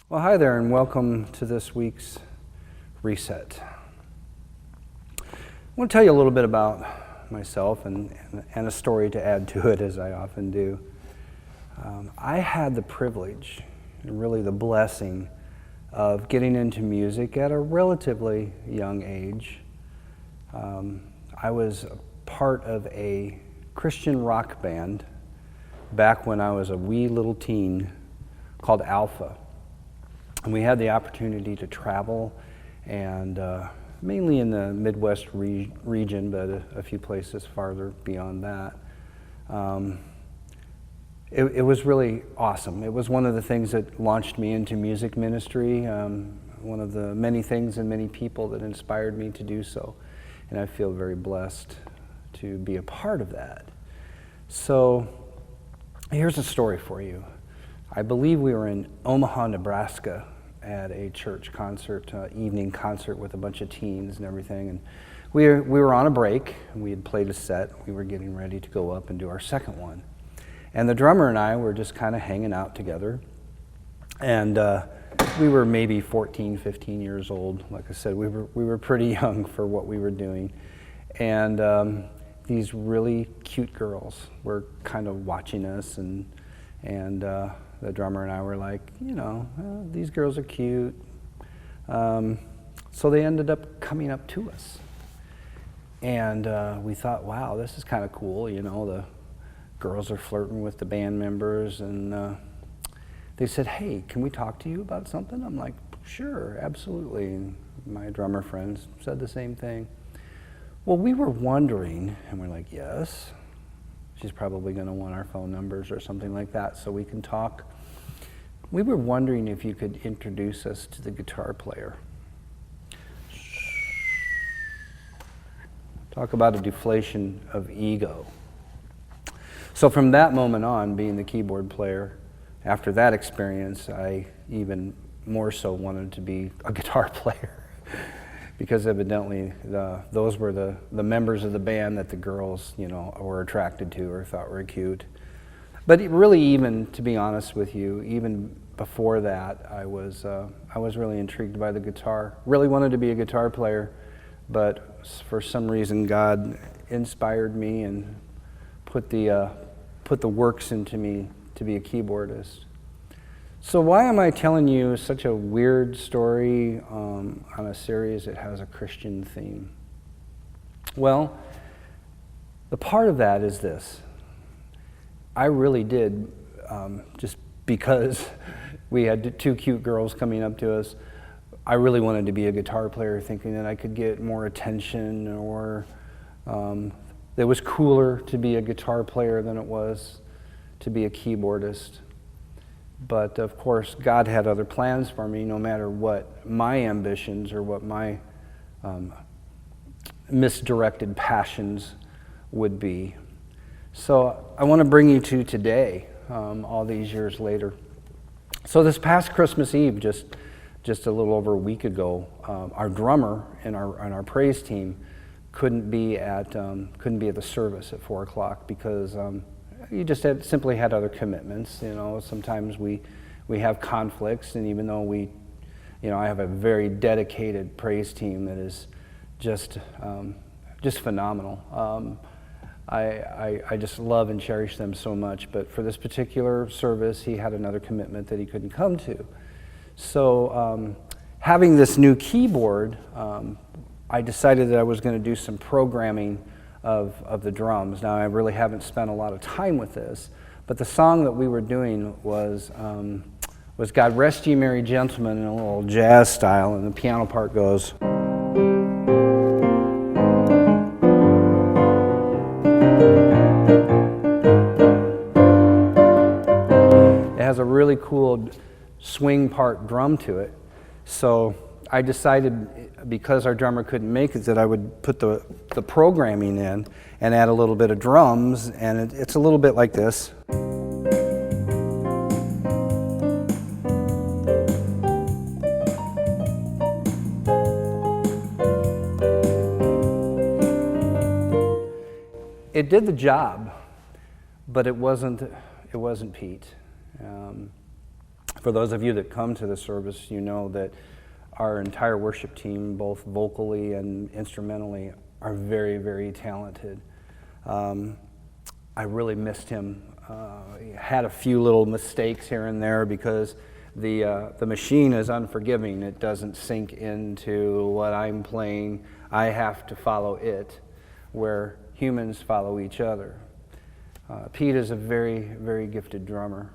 Well, hi there, and welcome to this week's Reset. I want to tell you a little bit about myself and a story to add to it, as I often do. I had the privilege, and really the blessing, of getting into music at a relatively young age. I was a part of a Christian rock band back when I was a wee little teen called Alpha. And we had the opportunity to travel, and mainly in the Midwest region, but a few places farther beyond that. It was really awesome. It was one of the things that launched me into music ministry, one of the many things and many people that inspired me to do so. And I feel very blessed to be a part of that. So here's a story for you. I believe we were in Omaha, Nebraska at a church concert, evening concert with a bunch of teens and everything. And we were on a break. We had played a set. We were getting ready to go up and do our second one. And the drummer and I were just kind of hanging out together. And we were maybe 14, 15 years old. Like I said, we were pretty young for what we were doing. And these really cute girls were kind of watching us, and the drummer and I were like, these girls are cute. So they ended up coming up to us. And we thought, wow, this is kind of cool. The girls are flirting with the band members. And they said, hey, can we talk to you about something? I'm like, sure, absolutely. And my drummer friends said the same thing. Well, we were wondering, and we're like, yes. She's probably going to want our phone numbers or something like that so we can talk. We were wondering if you could introduce us to the guitar player. Talk about a deflation of ego. So from that moment on, being the keyboard player, after that experience, I even more so wanted to be a guitar player. Because evidently those were the members of the band that the girls, were attracted to or thought were cute. But really, even to be honest with you, even before that, I was really intrigued by the guitar. Really wanted to be a guitar player, but for some reason God inspired me and put the works into me to be a keyboardist. So why am I telling you such a weird story on a series that has a Christian theme? Well, the part of that is this. I really did, just because we had two cute girls coming up to us, I really wanted to be a guitar player, thinking that I could get more attention, or it was cooler to be a guitar player than it was to be a keyboardist. But of course, God had other plans for me, no matter what my ambitions or what my misdirected passions would be. So I want to bring you to today, all these years later. So this past Christmas Eve, just a little over a week ago, our drummer and our praise team couldn't be at the service at 4 o'clock because you just simply had other commitments. Sometimes we have conflicts, and even though I have a very dedicated praise team that is just phenomenal. I just love and cherish them so much. But for this particular service, he had another commitment that he couldn't come to. So having this new keyboard, I decided that I was going to do some programming of the drums. Now, I really haven't spent a lot of time with this, but the song that we were doing was God Rest Ye Merry Gentlemen in a little jazz style, and the piano part goes. It has a really cool swing part drum to it, so I decided, because our drummer couldn't make it, that I would put the programming in and add a little bit of drums, and it's a little bit like this. It did the job, but it wasn't Pete. For those of you that come to the service, you know that our entire worship team, both vocally and instrumentally, are very, very talented. I really missed him. He had a few little mistakes here and there because the machine is unforgiving. It doesn't sink into what I'm playing. I have to follow it, where humans follow each other. Pete is a very, very gifted drummer.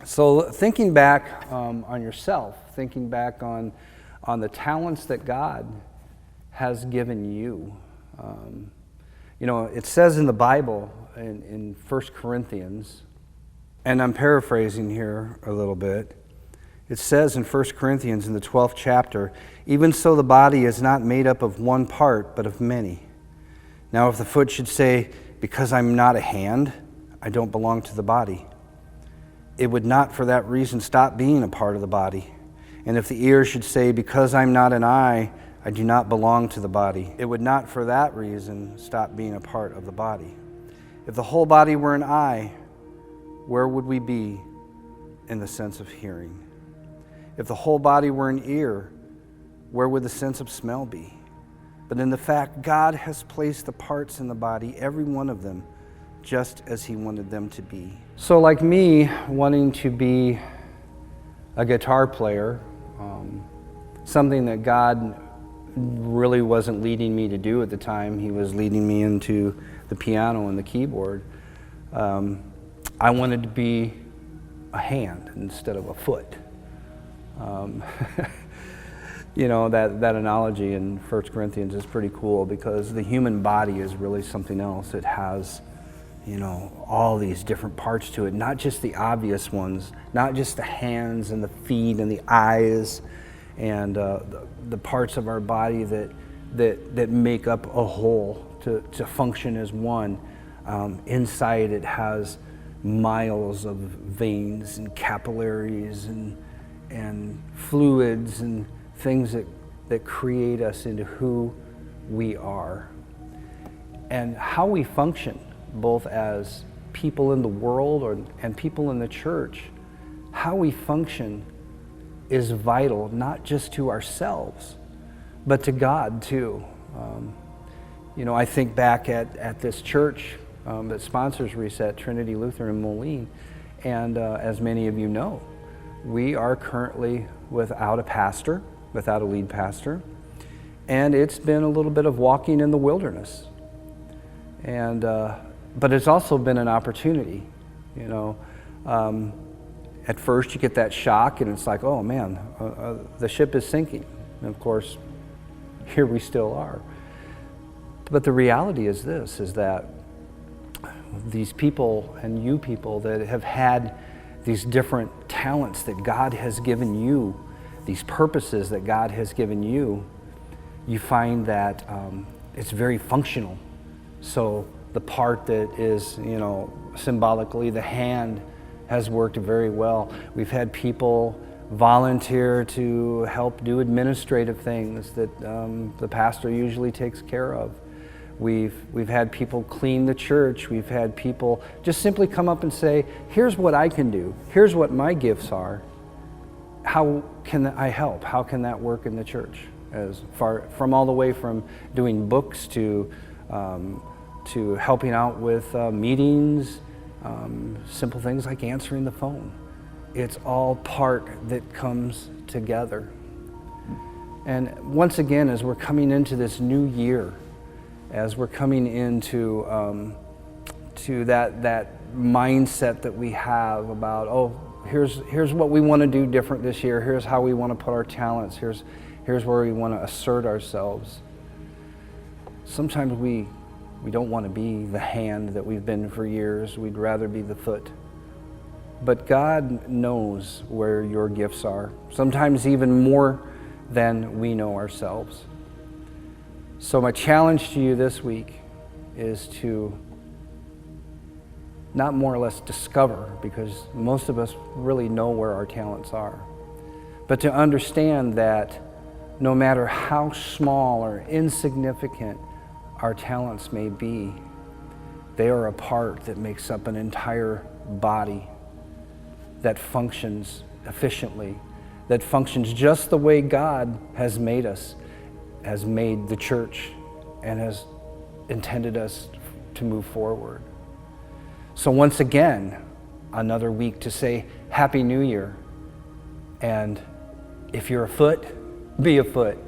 So thinking back on yourself, thinking back on the talents that God has given you. You know, it says in the Bible, in 1 Corinthians, and I'm paraphrasing here a little bit, it says in 1 Corinthians in the 12th chapter, "Even so the body is not made up of one part, but of many. Now if the foot should say, 'Because I'm not a hand, I don't belong to the body,' it would not for that reason stop being a part of the body. And if the ear should say, 'Because I'm not an eye, I do not belong to the body,' it would not for that reason stop being a part of the body. If the whole body were an eye, where would we be in the sense of hearing? If the whole body were an ear, where would the sense of smell be? But in the fact, God has placed the parts in the body, every one of them, just as He wanted them to be." So like me wanting to be a guitar player, something that God really wasn't leading me to do at the time. He was leading me into the piano and the keyboard. I wanted to be a hand instead of a foot. You know, that analogy in 1 Corinthians is pretty cool because the human body is really something else. It has, you know, all these different parts to it, not just the obvious ones, not just the hands and the feet and the eyes and the parts of our body that make up a whole to function as one. Inside it has miles of veins and capillaries and fluids and things that create us into who we are. And how we function, both as people in the world and people in the church, how we function is vital, not just to ourselves, but to God too. You know, I think back at this church that sponsors Reset, Trinity Lutheran in Moline, and as many of you know, we are currently without a pastor, without a lead pastor, and it's been a little bit of walking in the wilderness. And but it's also been an opportunity, you know. At first you get that shock and it's like, oh man, the ship is sinking. And of course, here we still are. But the reality is this, is that these people and you people that have had these different talents that God has given you, these purposes that God has given you, you find that it's very functional. So the part that is, you know, symbolically the hand has worked very well. We've had people volunteer to help do administrative things that the pastor usually takes care of. We've had people clean the church. We've had people just simply come up and say, here's what I can do. Here's what my gifts are. How can I help? How can that work in the church? As far from all the way from doing books to helping out with meetings, simple things like answering the phone. It's all part that comes together. And once again, as we're coming into this new year, as we're coming into to that mindset that we have about, oh, here's what we want to do different this year. Here's how we want to put our talents. Here's where we want to assert ourselves. Sometimes we don't want to be the hand that we've been for years. We'd rather be the foot. But God knows where your gifts are, sometimes even more than we know ourselves. So my challenge to you this week is to not more or less discover, because most of us really know where our talents are, but to understand that no matter how small or insignificant our talents may be, they are a part that makes up an entire body that functions efficiently, that functions just the way God has made us, has made the church, and has intended us to move forward. So once again, another week to say Happy New Year. And if you're a foot, be a foot.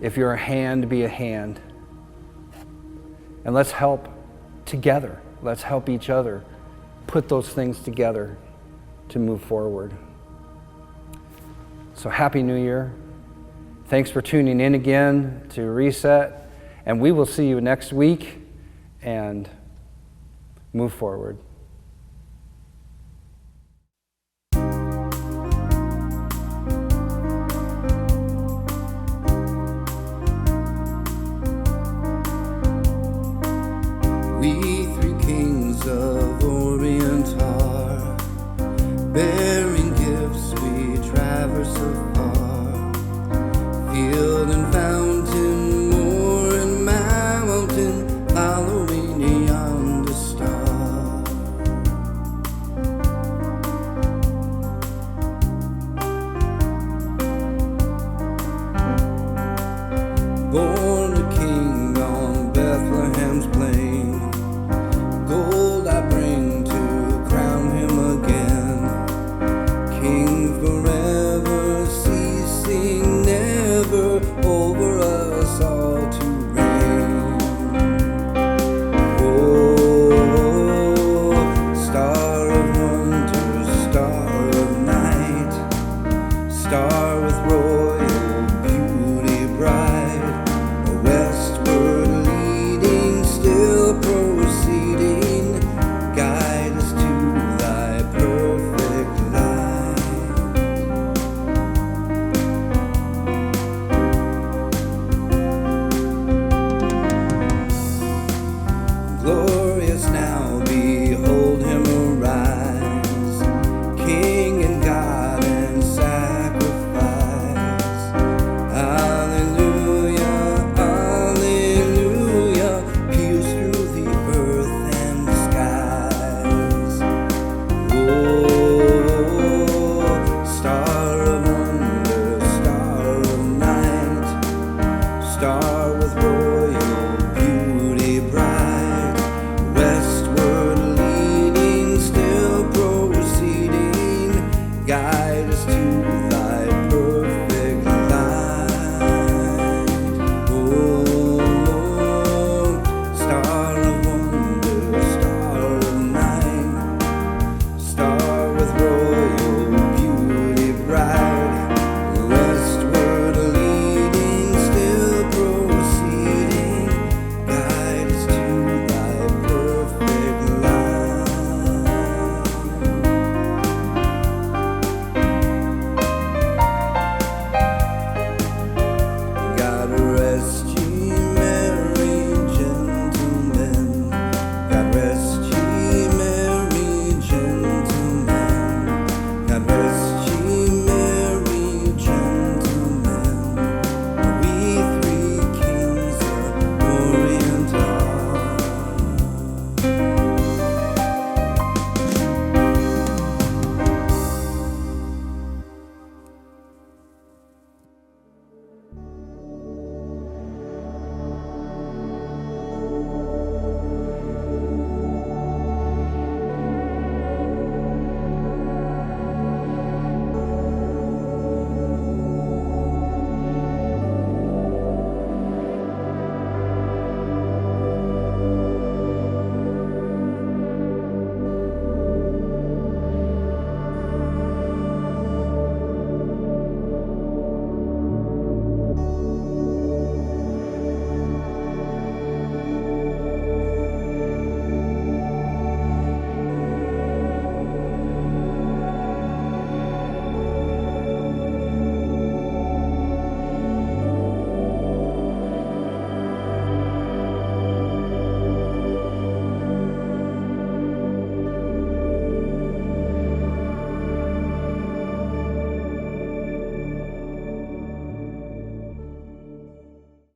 If you're a hand, be a hand. And let's help together. Let's help each other put those things together to move forward. So Happy New Year. Thanks for tuning in again to Reset. And we will see you next week and move forward. We three kings of Orient are, bearing gifts we traverse afar, field and fountain, moor and mountain, following yonder star. Born a king on Bethlehem's plain, gold I bring to crown him again. King forever, ceasing never, over us all to reign. Oh, star of wonder, star of night, star